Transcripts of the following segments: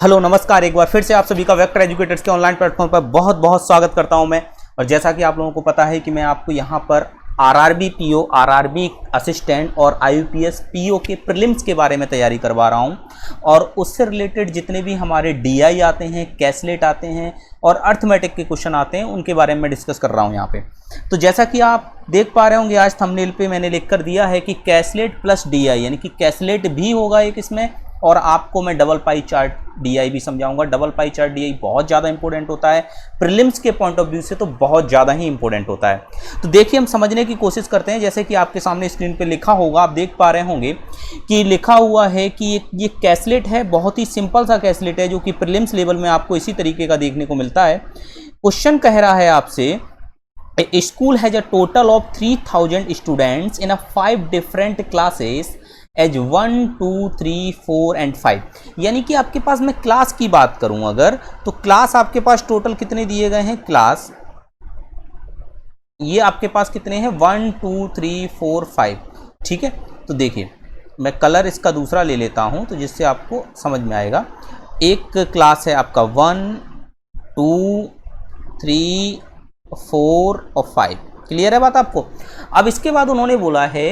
Hello नमस्कार, एक बार फिर से आप सभी का वेक्टर एजुकेटर्स के ऑनलाइन प्लेटफॉर्म पर बहुत बहुत स्वागत करता हूं मैं। और जैसा कि आप लोगों को पता है कि मैं आपको यहां पर आरआरबी पीओ, आरआरबी असिस्टेंट और आईयूपीएस पीओ के प्रीलिम्स के बारे में तैयारी करवा रहा हूं। और उससे रिलेटेड जितने भी हमारे डीआई आते हैं, कैसलेट आते हैं और अर्थमेटिक के क्वेश्चन आते हैं, उनके बारे में डिस्कस कर रहा हूं यहाँ पे। तो जैसा कि आप देख पा रहे होंगे, आज थंबनेल पे मैंने लिख कर दिया है कि कैसलेट प्लस डीआई, यानी कि कैसलेट भी होगा एक इसमें, और आपको मैं डबल पाई चार्ट डीआई भी समझाऊंगा। डबल पाई चार्ट डीआई बहुत ज़्यादा इंपॉर्टेंट होता है प्रीलिम्स के पॉइंट ऑफ व्यू से, तो बहुत ज़्यादा ही इंपॉर्टेंट होता है। तो देखिए, हम समझने की कोशिश करते हैं। जैसे कि आपके सामने स्क्रीन पे लिखा होगा, आप देख पा रहे होंगे कि लिखा हुआ है कि ये कैसलेट है, बहुत ही सिंपल सा कैसलेट है जो कि प्रीलिम्स लेवल में आपको इसी तरीके का देखने को मिलता है। क्वेश्चन कह रहा है आपसे, A school has a total of 3000 students in a 5 different classes as 1, 2, 3, 4 and 5। यानी कि आपके पास, मैं क्लास की बात करूं अगर, तो क्लास आपके पास टोटल कितने दिए गए हैं, क्लास ये आपके पास कितने हैं, 1, 2, 3, 4, 5। ठीक है, तो देखिए मैं कलर इसका दूसरा ले लेता हूं तो जिससे आपको समझ में आएगा। एक क्लास है आपका 1, 2, 3, 4 और 5। क्लियर है बात आपको। अब इसके बाद उन्होंने बोला है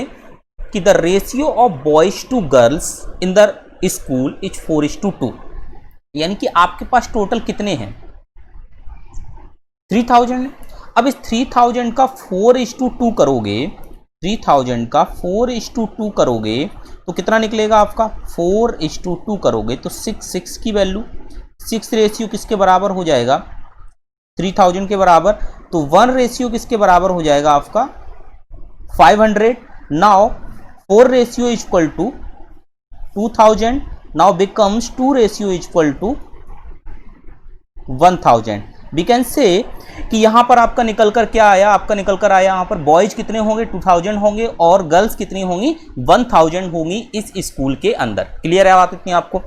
कि the ratio of boys to girls in the school is 4:2। यानी कि आपके पास टोटल कितने हैं, 3000 है। अब इस 3000 का 4:2 करोगे, 3000 का 4:2 करोगे तो कितना निकलेगा आपका, 4:2 करोगे तो 6 की वैल्यू, 6 रेशियो किसके बराबर हो जाएगा, 3000 के बराबर। तो 1 रेशियो किसके बराबर हो जाएगा आपका, 500। Now 4 ratio is equal to 2000, now becomes 2 ratio is equal to 1000। We can say कि यहां पर आपका निकल कर क्या आया, आपका निकल कर आया यहां पर बॉयज कितने होंगे, 2000 होंगे और गर्ल्स कितनी होंगी, 1000 होंगी इस स्कूल के अंदर। क्लियर है बात इतनी आपको।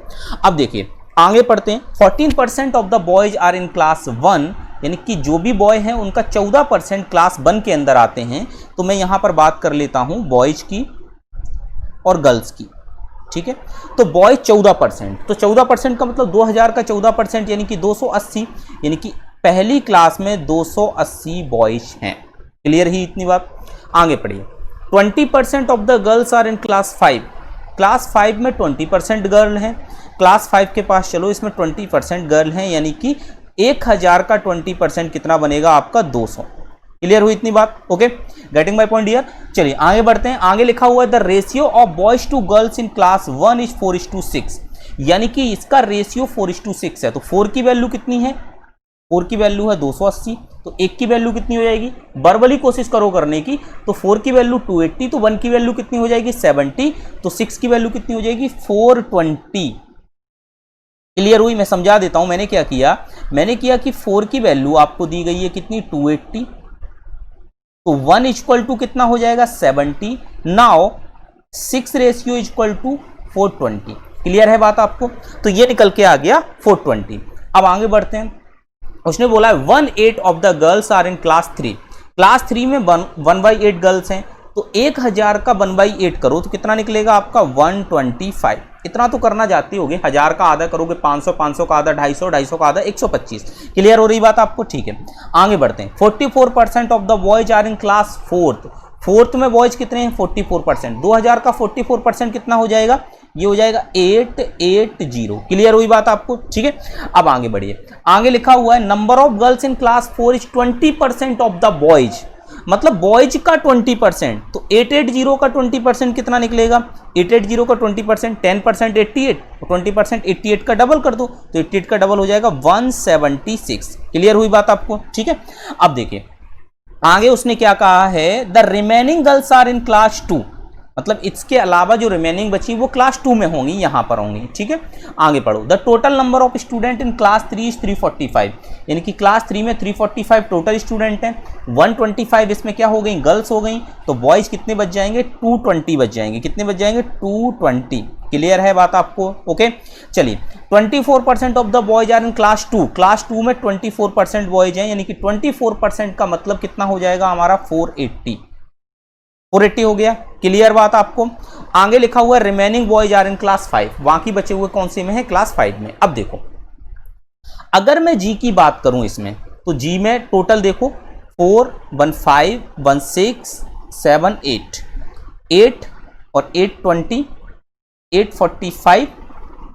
अब देखिए आगे पढ़ते हैं। 14% of the boys are in class 1, यानी कि जो भी बॉय हैं उनका 14% क्लास 1 के अंदर आते हैं। तो मैं यहां पर बात कर लेता हूं बॉयज की और गर्ल्स की। ठीक है, तो बॉय 14%, तो 14% का मतलब 2000 का 14% यानी कि 280, यानी कि पहली क्लास में 280 बॉयज हैं। क्लियर ही इतनी बात। आगे पढ़िए। 20% of the girls are in class 5। Class 5 में 20% गर्ल हैं। क्लास 5 के पास चलो, इसमें 20% गर्ल हैं, यानी कि 1000 का 20% कितना बनेगा आपका, 200। क्लियर हुई इतनी बात। Okay, getting my point dear. चलिए आगे बढ़ते हैं। आगे लिखा हुआ है the ratio of boys to girls in class 1 is 4:6। यानी कि इसका रेशियो 4:6 है। तो 4 की वैल्यू कितनी है, 4 की वैल्यू है 280, तो 1 की वैल्यू कितनी हो जाएगी, वर्बली कोशिश करो करने की। तो 4 की वैल्यू 280, तो 1 की वैल्यू कितनी हो जाएगी, 70, तो 6 की वैल्यू कितनी हो जाएगी, 420। क्लियर हुई। मैं समझा देता हूं मैंने क्या किया। मैंने किया कि 4 की वैल्यू आपको दी गई है कितनी, 280, तो 1 इक्वल टू कितना हो जाएगा, 70। Now 6 ratio equal to 420। Clear है बात आपको। तो ये निकल के आ गया 420। अब आगे बढ़ते हैं। उसने बोला है 1/8 of the girls are in class 3। Class 3 में 1/8 गर्ल्स हैं, तो 1000 का 1/8 करो तो कितना निकलेगा आपका, 125। इतना तो करना जाती होगी। 1000 का आधा करोगे 500, 500 का आधा 250, 250 का आधा 125। क्लियर हो रही बात आपको। ठीक है, आगे बढ़ते हैं। 44% of the boys are in class 4th में बॉयज कितने हैं, 44%। 2000 का 44% कितना हो जाएगा, ये हो जाएगा 880। क्लियर हुई बात आपको। ठीक है, अब आगे बढ़िए। आगे लिखा हुआ है number of girls in class 4 is 20% of the boys. मतलब बॉयज का 20%, तो 880 का 20% कितना निकलेगा, 880 का 20%, 10% 88, 20% 88 का डबल कर दो, तो 88 का डबल हो जाएगा 176। क्लियर हुई बात आपको। ठीक है, अब देखिए आगे उसने क्या कहा है, the remaining girls are in class 2। मतलब इसके अलावा जो रिमेनिंग बची वो क्लास 2 में होंगी, यहां पर होंगी। ठीक है, आगे पढ़ो। The total number of student in class 3 is 345। यानी कि क्लास 3 में 345 टोटल स्टूडेंट हैं। 125 इसमें क्या हो गई, गर्ल्स हो गई। तो बॉयज कितने बच जाएंगे, 220 बच जाएंगे। कितने बच जाएंगे, 220। क्लियर है बात आपको। ओके, चलिए 24% of the boys are in class 2। Class 2 में 24% बॉयज हैं, यानी कि 24% का मतलब कितना हो जाएगा हमारा, 480 हो गया। क्लियर बात आपको। आगे लिखा हुआ है remaining boys are in class 5, बाकी बचे हुए कौन से में है, क्लास 5 में। अब देखो अगर मैं जी की बात करूं इसमें, तो जी में टोटल देखो 4 1 5 1 6 7 8 8 और 8 20 845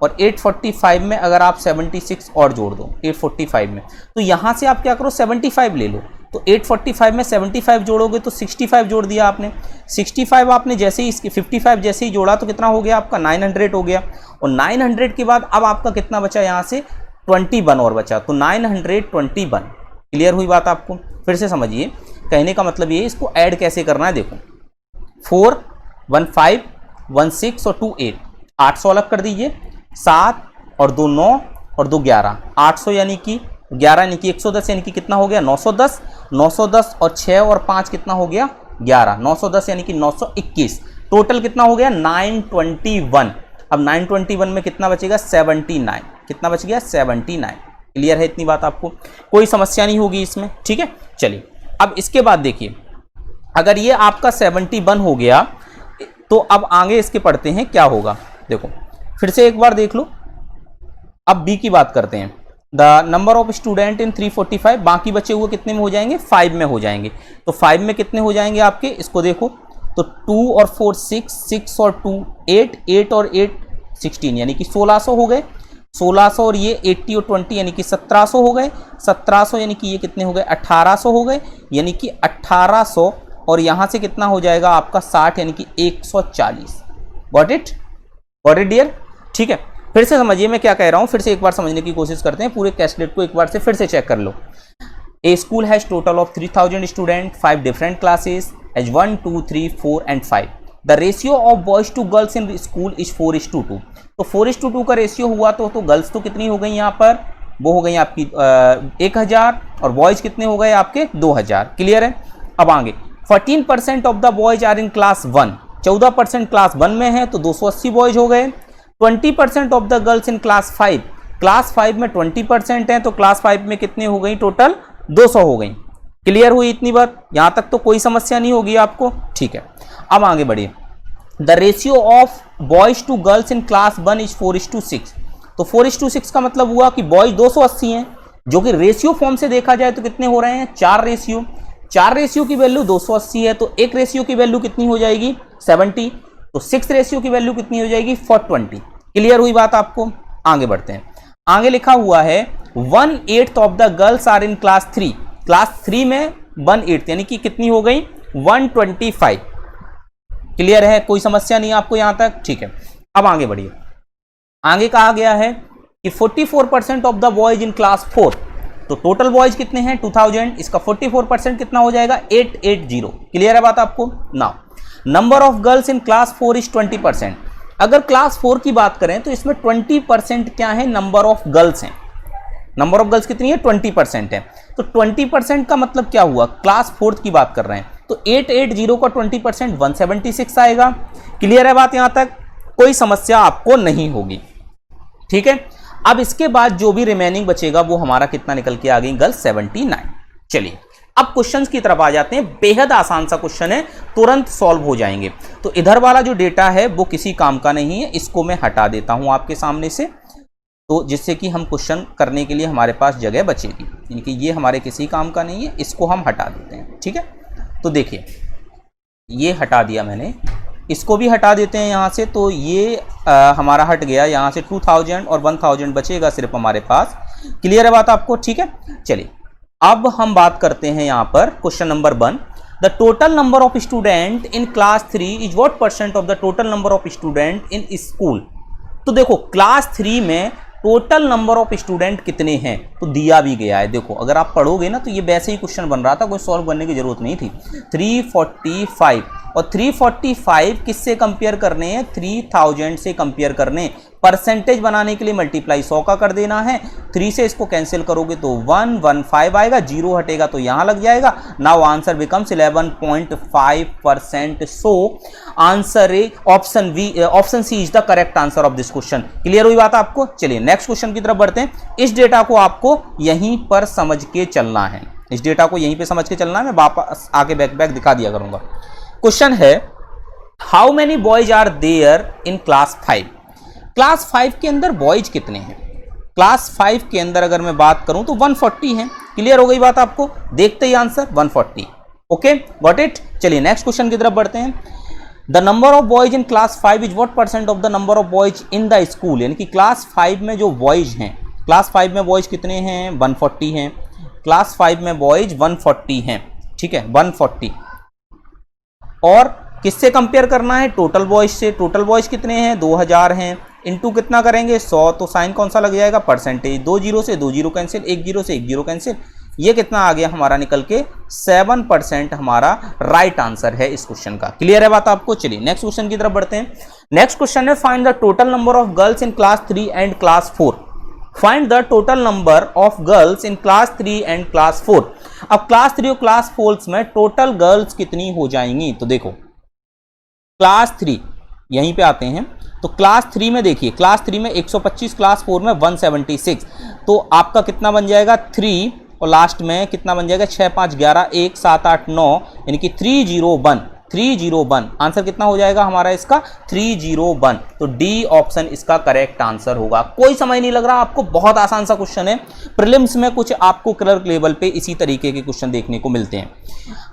और 845 में अगर आप 76 और जोड़ दो 845 में, तो यहां से आप क्या करो 75 ले लो। तो 845 में 75 जोड़ोगे तो 65 जोड़ दिया आपने। 65 आपने जैसे ही इसके 55 जैसे ही जोड़ा तो कितना हो गया आपका 900 हो गया। और 900 के बाद अब आपका कितना बचा, यहाँ से 21 और बचा, तो 921। क्लियर हुई बात आपको। फिर से समझिए, कहने का मतलब ये इसको ऐड कैसे करना है। देखो 4 1 5 1 6 और 2 8, 800 अलग कर दीजिए, 7 और 2 9 और 2 11, 800 यानी कि 11 यानी कि 110 यानी कि कितना हो गया 910, 910 और 6 और 5 कितना हो गया 11, 910 यानी कि 921, टोटल कितना हो गया 921। अब 921 में कितना बचेगा 79, कितना बच गया 79। क्लियर है इतनी बात आपको, कोई समस्या नहीं होगी इसमें, ठीक है। चलिए अब इसके बाद देखिए, अगर ये आपका 71 हो गया तो अब आगे इसके पढ़ते हैं क्या होगा। देखो फिर से एक बार देख लो, अब बी की बात करते हैं। The number of student in 345, बाकी बचे हुए कितने में हो जाएंगे 5 में हो जाएंगे। तो 5 में कितने हो जाएंगे आपके, इसको देखो तो 2 और 4 6, 6 और 2 8, 8 और 8 16 यानी कि 1600 हो गए। 1600 और ये 80 और 20 यानी कि 1700 हो गए। 1700 यानी कि ये कितने हो गए 1800 हो गए, यानी कि 1800 और यहाँ से कितना हो जाएगा आपका 60 यानी कि 140। गॉट इट डियर, ठीक है। फिर से समझिए मैं क्या कह रहा हूँ, फिर से एक बार समझने की कोशिश करते हैं, पूरे कैस्टलेट को एक बार से फिर से चेक कर लो। A school has total of 3000 student, 5 different classes as 1 2 3 4 and 5। The ratio of boys to girls in school is 4:2। तो 4:2 का रेशियो हुआ तो गर्ल्स तो कितनी हो गई यहाँ पर, वो हो गई आपकी 1000 और बॉयज कितने हो गए आपके 2000। क्लियर है। अब आगे 14% of the boys are in class 1, 14% class 1 में है तो 280 बॉयज हो गए। 20% of the girls in class 5, class 5 में 20% है तो क्लास 5 में कितने हो गई टोटल 200 हो गई। क्लियर हुई इतनी बात, यहां तक तो कोई समस्या नहीं होगी आपको, ठीक है। अब आगे बढ़िए, the ratio of boys to girls in class 1 is 4:6। तो 4:6 का मतलब हुआ कि बॉयज 280 हैं, जो कि रेशियो फॉर्म से देखा जाए तो कितने हो रहे हैं 4 रेशियो। 4 रेशियो की वैल्यू 280 है तो 1 रेशियो की वैल्यू कितनी हो जाएगी 70, तो 6 रेशियो की वैल्यू कितनी हो जाएगी 420। क्लियर हुई बात आपको। आगे बढ़ते हैं, आगे लिखा हुआ है 1/8 of the girls are in class 3, class 3 में 1/8 यानी कि कितनी हो गई 125। क्लियर है, कोई समस्या नहीं आपको यहां तक, ठीक है। अब आगे बढ़िए, आगे कहा गया है कि 44% of the boys in class 4, तो टोटल बॉयज कितने हैं 2000, इसका 44% कितना हो जाएगा 880। क्लियर है बात आपको। Now number of girls in class 4 is 20%। अगर क्लास 4 की बात करें तो इसमें 20% क्या है नंबर ऑफ गर्ल्स हैं। नंबर ऑफ गर्ल्स कितनी है 20% है, तो 20% का मतलब क्या हुआ, क्लास 4 की बात कर रहे हैं तो 880 का 20% 176 आएगा। क्लियर है बात, यहां तक कोई समस्या आपको नहीं होगी, ठीक है। अब इसके बाद जो भी रिमेनिंग बचेगा वो हमारा कितना निकल के आ गई गर्ल्स 79। चलिए अब क्वेश्चंस की तरफ आ जाते हैं, बेहद आसान सा क्वेश्चन है, तुरंत सॉल्व हो जाएंगे। तो इधर वाला जो डेटा है वो किसी काम का नहीं है, इसको मैं हटा देता हूं आपके सामने से, तो जिससे कि हम क्वेश्चन करने के लिए हमारे पास जगह बचेगी, यानी कि ये हमारे किसी काम का नहीं है, इसको हम हटा देते हैं, ठीक है। तो देखिए ये हटा दिया मैंने, इसको भी हटा देते हैं यहाँ से, तो ये हमारा हट गया, यहाँ से 2000 और 1000 बचेगा सिर्फ हमारे पास। क्लियर है बात आपको, ठीक है। चलिए अब हम बात करते हैं यहाँ पर question number 1, the total number of student in class 3 is what % of the total number of student in school. तो देखो क्लास 3 में टोटल नंबर ऑफ स्टूडेंट कितने हैं तो दिया भी गया है। देखो अगर आप पढ़ोगे ना तो ये वैसे ही क्वेश्चन बन रहा था, कोई सॉल्व करने की जरूरत नहीं थी। 345 और 345 किससे कंपेयर करने हैं 3000 से कंपेयर करने, परसेंटेज बनाने के लिए मल्टीप्लाई 100 का कर देना है। 3 से इसको कैंसिल करोगे तो 115 आएगा, 0 हटेगा तो यहां लग जाएगा। Now answer becomes 11.5%। So answer A option C is the correct answer of this question. Clear हुई बात आपको। चलिए नेक्स्ट क्वेश्चन की तरफ बढ़ते हैं। इस डेटा को आपको यहीं पर समझ के चलना है, इस डेटा को यहीं पे समझ के चलना है। मैं वापस आके बैक दिखा दिया करूंगा। क्वेश्चन है how many boys are there in class 5? Class 5 के अंदर बॉयज कितने हैं? क्लास 5 के अंदर अगर मैं बात करूं तो 140 हैं। क्लियर हो गई बात आपको? देखते ही आंसर 140। Okay, got it. चलिए नेक्स्ट क्वेश्चन की तरफ बढ़ते हैं। The number of boys in class 5 is what percent of the number of boys in the school? यानी कि क्लास 5 में जो बॉयज हैं, क्लास 5 में बॉयज कितने हैं? 140 हैं। क्लास 5 में बॉयज 140 हैं, ठीक है, 140। और किससे कंपेयर करना है? टोटल बॉयज से। टोटल बॉयज कितने हैं? 2000 हैं। इनटू कितना करेंगे? 100। तो साइन कौन सा लग जाएगा? परसेंटेज। 2 जीरो से 2 जीरो कैंसिल, 1 जीरो से 1 जीरो कैंसिल। ये कितना आ गया हमारा निकल के? 7% हमारा राइट आंसर है इस क्वेश्चन का। क्लियर है बात आपको? चलिए नेक्स्ट क्वेश्चन की तरफ बढ़ते हैं। नेक्स्ट क्वेश्चन है find the total number of girls in class 3 and class 4। Find the total number of girls in class 3 and class 4। अब क्लास 3 और क्लास 4 में टोटल गर्ल्स कितनी हो जाएंगी? तो देखो क्लास 3 यहीं पे आते हैं, तो क्लास 3 में देखिए, क्लास 3 में 125, क्लास 4 में 176। तो आपका कितना बन जाएगा? 3 और लास्ट में कितना बन जाएगा? 6 5 11 1 7 8 9, यानी कि 301। 301 आंसर कितना हो जाएगा हमारा इसका? 301। तो डी ऑप्शन इसका करेक्ट आंसर होगा। कोई समझ नहीं लग रहा आपको? बहुत आसान सा क्वेश्चन है। प्रीलिम्स में कुछ आपको क्लर्क लेवल पे इसी तरीके के क्वेश्चन देखने को मिलते हैं।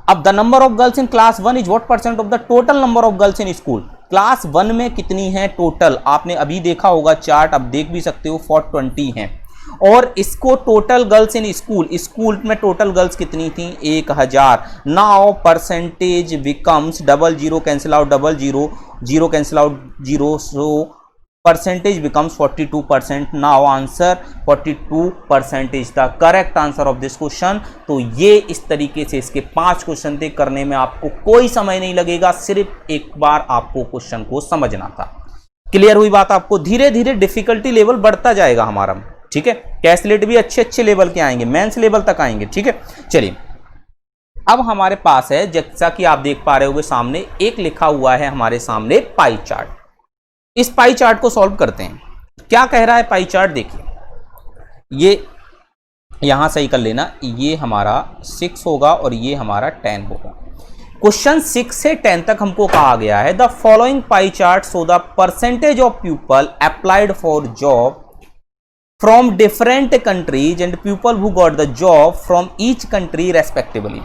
अब the number of girls in class 1 is what percent of the total number of girls in school? Class 1 में कितनी है टोटल? आपने अभी देखा होगा चार्ट, अब देख भी सकते हो, 420 हैं। और इसको total girls in school, school में टोटल गर्ल्स कितनी थी? 1000। Now percentage becomes, double zero cancel out double zero, zero cancel out zero, so percentage becomes 42%। Now answer 42% is the correct answer of this question. तो ये इस तरीके से इसके 5 question थे, करने में आपको कोई समय नहीं लगेगा, सिर्फ एक बार आपको क्वेश्चन को समझना था। क्लियर हुई बात आपको? धीरे धीरे डिफिकल्टी लेवल बढ़ता जाएगा हमारा, ठीक है। कैसलेट भी अच्छे अच्छे लेवल के आएंगे, मेंस लेवल तक आएंगे, ठीक है। चलिए अब हमारे पास है, जैसा कि आप देख पा रहे होंगे सामने, एक लिखा हुआ है हमारे सामने पाई चार्ट। इस पाई चार्ट को सॉल्व करते हैं। क्या कह रहा है पाई चार्ट? देखिए, ये यहां सही कर लेना, ये हमारा 6 होगा और ये हमारा 10 होगा। क्वेश्चन 6 से 10 तक हमको कहा गया है the following pie chart show the percentage of people applied for job from different countries and people who got the job from each country respectively.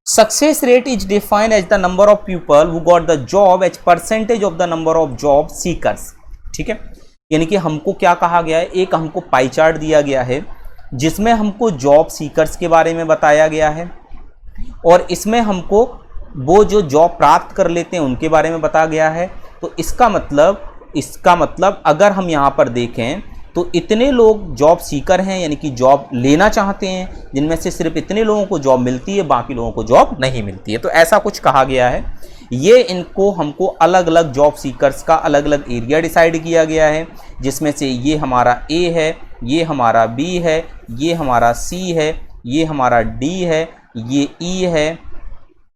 Success rate is defined as the number of people who got the job as percentage of the number of job seekers. ठीक है, यानी कि हमको क्या कहा गया है? एक हमको पाई चार्ट दिया गया है जिसमें हमको जॉब सीकर्स के बारे में बताया गया है, और इसमें हमको वो जो जॉब प्राप्त कर लेते हैं उनके बारे में बताया गया है। तो इसका मतलब अगर हम यहाँ पर देखें तो इतने लोग जॉब सीकर हैं, यानी कि जॉब लेना चाहते हैं, जिनमें से सिर्फ इतने लोगों को जॉब मिलती है, बाकी लोगों को जॉब नहीं मिलती है। तो ऐसा कुछ कहा गया है। ये इनको हमको अलग अलग जॉब सीकर्स का अलग अलग एरिया डिसाइड किया गया है, जिसमें से ये हमारा ए है, ये हमारा बी है, ये हमारा सी है, ये हमारा डी है, ये ई है,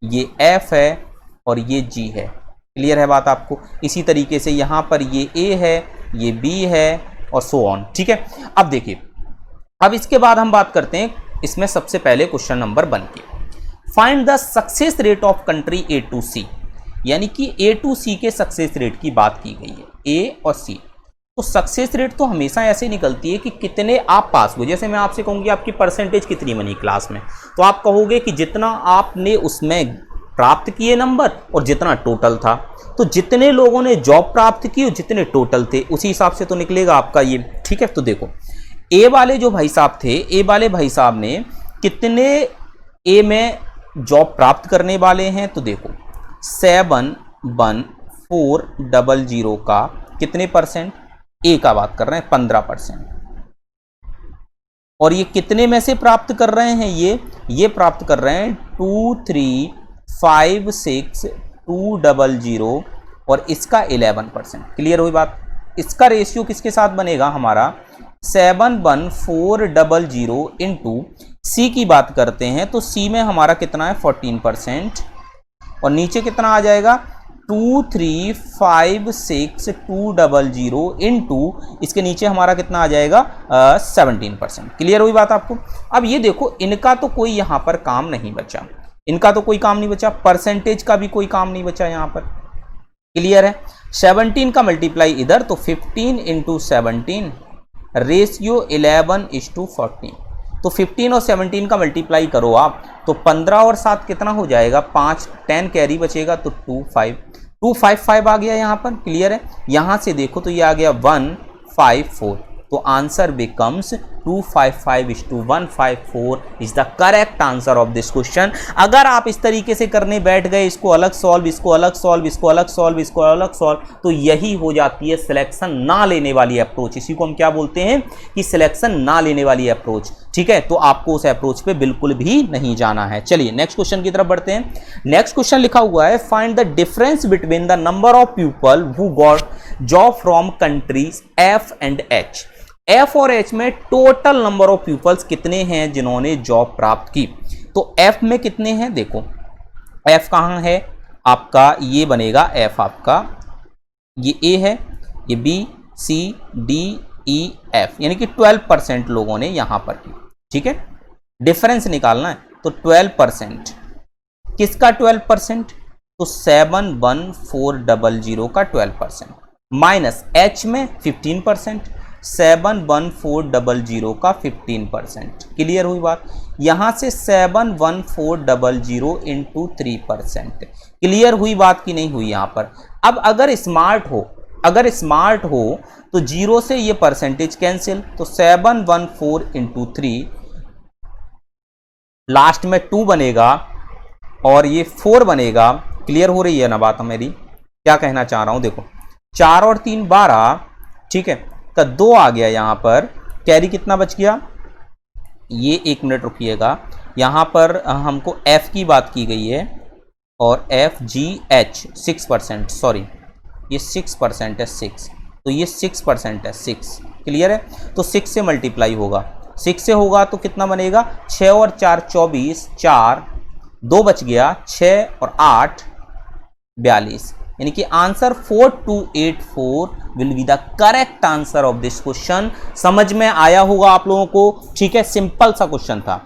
ये एफ है और ये जी है। क्लियर है बात आपको? इसी तरीके से यहाँ पर ये ए है, ये बी है और सो ऑन, ठीक है। अब देखिए, अब इसके बाद हम बात करते हैं इसमें सबसे पहले क्वेश्चन नंबर 1 के, find the success rate of country A to C, यानी कि ए टू सी के सक्सेस रेट की बात की गई है, ए और सी। तो सक्सेस रेट तो हमेशा ऐसे निकलती है कि कितने आप पास हुए। जैसे मैं आपसे कहूँगी आपकी परसेंटेज कितनी बनी क्लास में, तो आप कहोगे कि जितना आपने उसमें प्राप्त किए नंबर और जितना टोटल था। तो जितने लोगों ने जॉब प्राप्त की और जितने टोटल थे, उसी हिसाब से तो निकलेगा आपका ये, ठीक है। तो देखो, ए वाले जो भाई साहब थे, ए वाले भाई साहब ने कितने ए में जॉब प्राप्त करने वाले हैं? तो देखो 71400 का कितने परसेंट? ए का बात कर रहे हैं 15%। और ये कितने में से प्राप्त कर रहे हैं? ये प्राप्त कर रहे हैं 2356200 और इसका 11%। क्लियर हुई बात? इसका रेशियो किसके साथ बनेगा हमारा? 71400 इंटू सी की बात करते हैं तो सी में हमारा कितना है? 14%। और नीचे कितना आ जाएगा? 2356200 इंटू इसके नीचे हमारा कितना आ जाएगा? 17%। क्लियर हुई बात आपको? अब ये देखो, इनका तो कोई यहाँ पर काम नहीं बचा, इनका तो कोई काम नहीं बचा, परसेंटेज का भी कोई काम नहीं बचा यहाँ पर। क्लियर है। 17 का मल्टीप्लाई इधर, तो 15 इंटू 17 रेशियो 11:14। तो 15 और 17 का मल्टीप्लाई करो आप, तो 15 और 7 कितना हो जाएगा 5, 10 कैरी बचेगा तो 255 आ गया यहाँ पर। क्लियर है। यहाँ से देखो तो ये आ गया 154, तो answer becomes 255:154 is the correct answer of this question. अगर आप इस तरीके से करने बैठ गए, इसको अलग सॉल्व, इसको अलग सॉल्व, इसको अलग सॉल्व, इसको अलग सॉल्व, तो यही हो जाती है सिलेक्शन ना लेने वाली अप्रोच। इसी को हम क्या बोलते हैं कि सिलेक्शन ना लेने वाली अप्रोच। ठीक है, तो आपको उस अप्रोच पे बिल्कुल भी नहीं जाना है। चलिए नेक्स्ट क्वेश्चन की तरफ बढ़ते हैं। नेक्स्ट क्वेश्चन लिखा हुआ है, find the difference between the number of people who got job from countries F and H. F और एच में टोटल नंबर ऑफ पीपल्स कितने हैं जिन्होंने जॉब प्राप्त की। तो एफ में कितने हैं, देखो एफ कहाँ है आपका, ये बनेगा एफ आपका, ये ए है, ये B C D E F, यानी कि 12% लोगों ने यहां पर की। ठीक है, डिफरेंस निकालना है, तो 12% किसका 12%, तो 71400 का 12% माइनस एच में 15%, 71400 का 15%। क्लियर हुई बात। यहां से 71400 इंटू 3%। क्लियर हुई बात की नहीं हुई यहां पर। अब अगर स्मार्ट हो तो 0 से ये परसेंटेज कैंसिल, तो 714 इंटू 3, लास्ट में 2 बनेगा और ये 4 बनेगा। क्लियर हो रही है ना बात मेरी, क्या कहना चाह रहा हूं, देखो 4 और 3 12, ठीक है, का 2 आ गया यहां पर, कैरी कितना बच गया, ये 1 मिनट रुकिएगा, यहां पर हमको एफ की बात की गई है और एफ जी एच 6%, सॉरी ये 6% है, 6, तो ये 6% है, 6। क्लियर है, तो 6 से मल्टीप्लाई होगा, 6 से होगा तो कितना बनेगा, 6 और 4 24, 4 2 बच गया, 6 और 8 42, यानी कि answer 4284 will be the correct answer of this question. समझ में आया होगा आप लोगों को। ठीक है, सिंपल सा क्वेश्चन था।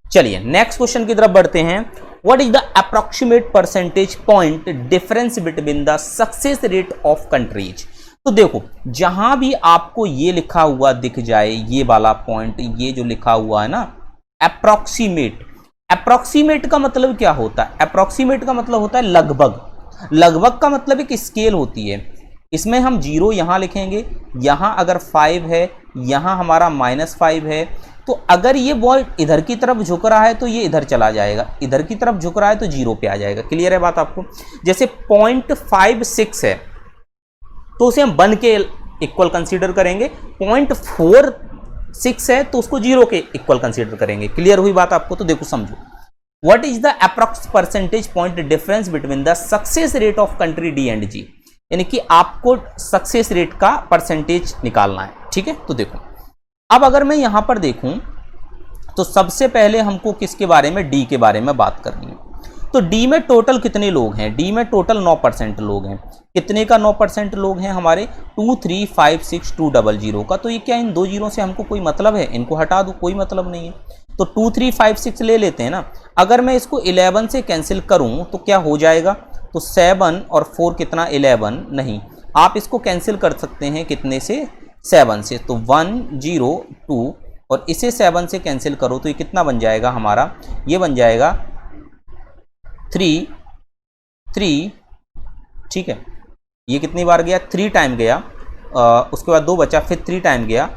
चलिए नेक्स्ट क्वेश्चन की तरफ बढ़ते हैं। What is the approximate percentage point difference between the success rate of countries. तो देखो जहां भी आपको ये लिखा हुआ दिख जाए, ये वाला पॉइंट, ये जो लिखा हुआ है ना अप्रोक्सीमेट, अप्रोक्सीमेट का मतलब क्या होता है, अप्रोक्सीमेट का मतलब होता है लगभग। लगभग का मतलब एक स्केल होती है, इसमें हम 0 यहां लिखेंगे, यहां अगर 5 है, यहां हमारा -5 है, तो अगर ये बॉल इधर की तरफ झुक रहा है तो ये इधर चला जाएगा, इधर की तरफ झुक रहा है तो 0 पे आ जाएगा। क्लियर है बात आपको। जैसे 0.56 है तो उसे हम 1 के इक्वल कंसीडर करेंगे, 0.46 है तो उसको 0 के इक्वल कंसीडर करेंगे। क्लियर हुई बात आपको। तो देखो समझो, what is the approx percentage point difference between the success rate of country D and G, यानी कि आपको सक्सेस रेट का परसेंटेज निकालना है। ठीक है, तो देखो अब अगर मैं यहां पर देखूं तो सबसे पहले हमको किसके बारे में, डी के बारे में बात करनी है। तो डी में टोटल कितने लोग हैं, डी में टोटल 9% लोग हैं। कितने का 9% लोग हैं हमारे, 2356200 का। तो ये क्या इन 2 जीरो से हमको कोई मतलब है, इनको हटा दो, कोई मतलब नहीं है। तो 2356 ले लेते हैं ना। अगर मैं इसको 11 से कैंसिल करूं तो क्या हो जाएगा, तो 7 और 4 कितना 11, नहीं आप इसको कैंसिल कर सकते हैं कितने से, 7 से, तो 102 और इसे 7 से कैंसिल करो तो ये कितना बन जाएगा हमारा, ये बन जाएगा 3। ठीक है, ये कितनी बार गया, 3 टाइम गया, उसके बाद 2 बचा, फिर 3 टाइम गया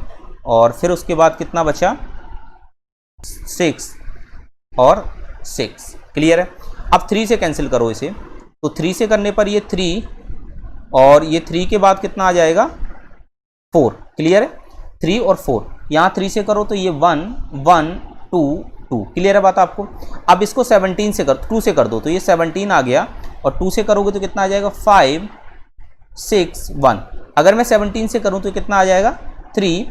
और फिर उसके बाद कितना बचा 6 और 6। क्लियर है। अब 3 से कैंसिल करो इसे, तो 3 से करने पर ये 3 और ये 3 के बाद कितना आ जाएगा 4। क्लियर है, 3 और 4, यहाँ 3 से करो तो ये 1 1 2 2। क्लियर है बात आपको। अब इसको 17 से 2 से कर दो तो ये 17 आ गया और 2 से करोगे तो कितना आ जाएगा 5 6 1। अगर मैं 17 से करूं तो कितना आ जाएगा 3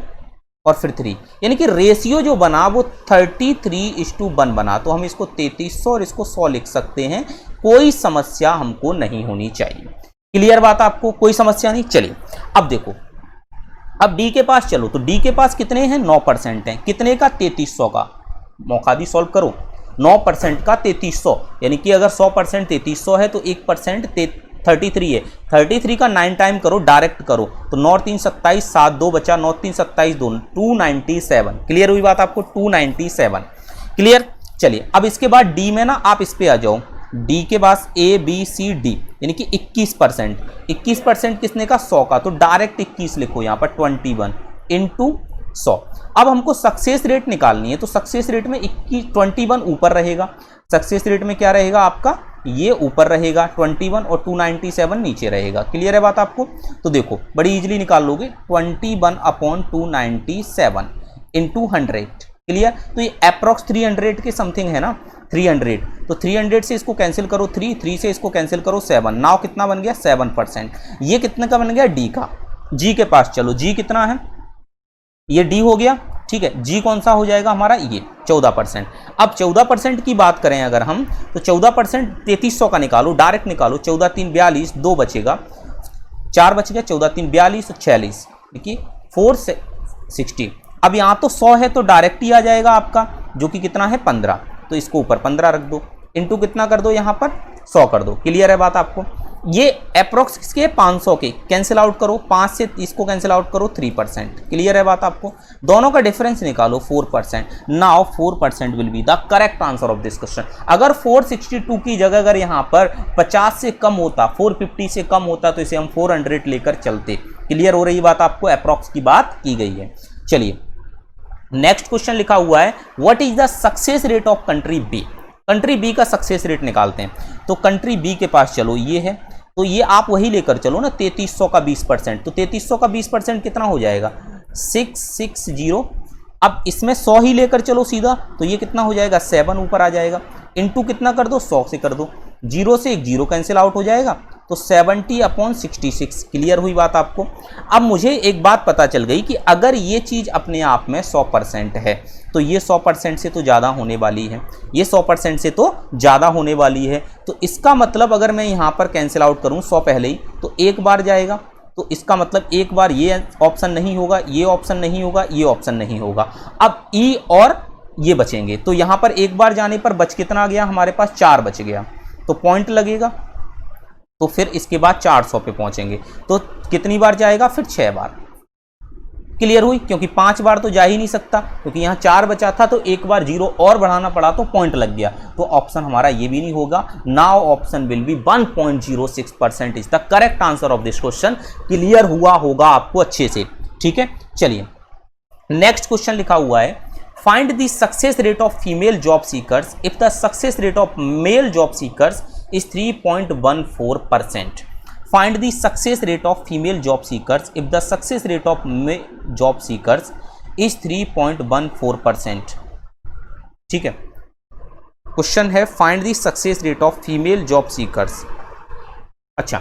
और फिर 3, यानी कि रेशियो जो बना वो 33:1 बना। तो हम इसको 3300 और इसको 100 लिख सकते हैं, कोई समस्या हमको नहीं होनी चाहिए। क्लियर बात आपको, कोई समस्या नहीं। चलिए अब देखो, अब डी के पास चलो, तो डी के पास कितने हैं 9% हैं। कितने का 3300 का, मौका दी सॉल्व करो, 9% का 3300, यानी कि अगर 100% 3300 है तो 1% 33 है, 33 का 9 टाइम करो, डायरेक्ट करो तो 9 3 27, 7 2 बचा, 9 3 27 2, 297। क्लियर हुई बात आपको, 297। क्लियर। चलिए अब इसके बाद डी में ना आप इस पे आ जाओ, डी के पास ए बी सी डी यानी कि 21%, 21% किसने का 100 का, तो डायरेक्ट 21 लिखो यहाँ पर 21 इंटू 100। अब हमको सक्सेस रेट निकालनी है, तो सक्सेस रेट में 21 ऊपर रहेगा, सक्सेस रेट में क्या रहेगा आपका, ये ऊपर रहेगा 21 और 297 नीचे रहेगा। क्लियर है बात आपको। तो देखो बड़ी इजीली निकाल लोगे, 21/297 इंटू 100। क्लियर। तो ये अप्रॉक्स 300 के समथिंग है ना, 300, तो 300 से इसको कैंसिल करो 3 से इसको कैंसिल करो 7, नाउ कितना बन गया 7%। ये कितने का बन गया, डी का। जी के पास चलो, जी कितना है, ये डी हो गया, ठीक है। जी कौन सा हो जाएगा हमारा, ये 14%। अब 14% की बात करें अगर हम, तो 14% 3300 का निकालो, डायरेक्ट निकालो, 14 3 42, 2 बचेगा, 4 बच गया, 14 3 42 और 46, देखिए 4 से 60। अब यहाँ तो 100 है तो डायरेक्ट ही आ जाएगा आपका, जो कि कितना है 15, तो इसको ऊपर 15 रख दो, इंटू कितना कर दो यहाँ पर 100 कर दो। क्लियर है बात आपको। ये अप्रोक्स किसके 500 के, कैंसिल आउट करो, 5 से इसको कैंसिल आउट करो 3%। क्लियर है बात आपको। दोनों का डिफरेंस निकालो 4%। Now 4% will be the correct answer of this question. अगर 462 की जगह अगर यहाँ पर 50 से कम होता, 450 से कम होता, तो इसे हम 400 लेकर चलते। क्लियर हो रही बात आपको, अप्रोक्स की बात की गई है। चलिए नेक्स्ट क्वेश्चन लिखा हुआ है, what is the success rate of country B. Country B का सक्सेस रेट निकालते हैं। तो कंट्री बी के पास चलो, ये है, तो ये आप वही लेकर चलो ना, 3300 का 20%, तो 3300 का 20% कितना हो जाएगा 660। अब इसमें 100 ही लेकर चलो सीधा, तो ये कितना हो जाएगा 7 ऊपर आ जाएगा, इंटू कितना कर दो 100 से कर दो, 0 से एक 0 कैंसिल आउट हो जाएगा, तो 70/66। क्लियर हुई बात आपको। अब मुझे एक बात पता चल गई कि अगर ये चीज़ अपने आप में 100% है, तो ये 100% से तो ज़्यादा होने वाली है, ये 100% से तो ज़्यादा होने वाली है। तो इसका मतलब अगर मैं यहाँ पर कैंसिल आउट करूँ 100 पहले ही, तो एक बार जाएगा, तो इसका मतलब एक बार ये ऑप्शन नहीं होगा, ये ऑप्शन नहीं होगा, ये ऑप्शन नहीं होगा। अब ई और ये बचेंगे, तो यहाँ पर एक बार जाने पर बच कितना आ गया हमारे पास, 4 बच गया, तो पॉइंट लगेगा, तो फिर इसके बाद 400 पे पहुंचेंगे, तो कितनी बार जाएगा, फिर 6 बार। क्लियर हुई, क्योंकि 5 बार तो जा ही नहीं सकता, क्योंकि यहाँ 4 बचा था, तो एक बार 0 और बढ़ाना पड़ा, तो पॉइंट लग गया, तो ऑप्शन हमारा ये भी नहीं होगा। Now option will be 1.06% is the correct answer of this question. Clear हुआ होगा आपको अच्छे से, ठीक है। चलिए नेक्स्ट क्वेश्चन लिखा हुआ है, find the success rate of female job seekers if the success rate of male job seekers is 3.14%. Find the success rate of female job seekers if the success rate of male job seekers is 3.14%. ठीक है, question है find the success rate of female job seekers. अच्छा,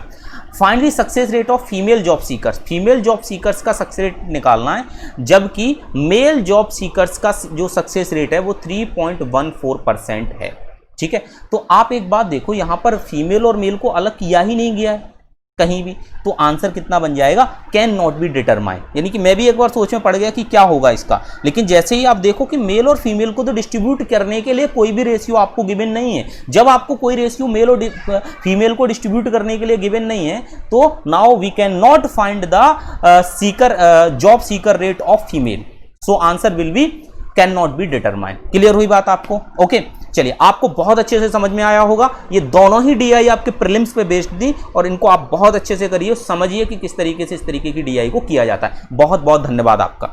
find the success rate of female job seekers, female job seekers का success rate निकालना है, जबकि mail job seekers का जो सक्सेस रेट है वो 3.14% है। ठीक है, तो आप एक बात देखो, यहां पर फीमेल और मेल को अलग किया ही नहीं गया है कहीं भी, तो आंसर कितना बन जाएगा, कैन नॉट बी डिटरमाइन। यानी कि मैं भी एक बार सोच में पड़ गया कि क्या होगा इसका, लेकिन जैसे ही आप देखो कि मेल और फीमेल को तो डिस्ट्रीब्यूट करने के लिए कोई भी रेशियो आपको गिवन नहीं है। जब आपको कोई रेशियो मेल और फीमेल को डिस्ट्रीब्यूट करने के लिए गिवन नहीं है, तो now we cannot find the seeker job seeker rate of female, so answer will be cannot be determine. Clear हुई बात आपको, ओके। चलिए, आपको बहुत अच्छे से समझ में आया होगा, ये दोनों ही डीआई आपके प्रीलिम्स पे बेस्ड थी, और इनको आप बहुत अच्छे से करिए, समझिए कि किस तरीके से इस तरीके की डीआई को किया जाता है। बहुत बहुत धन्यवाद आपका।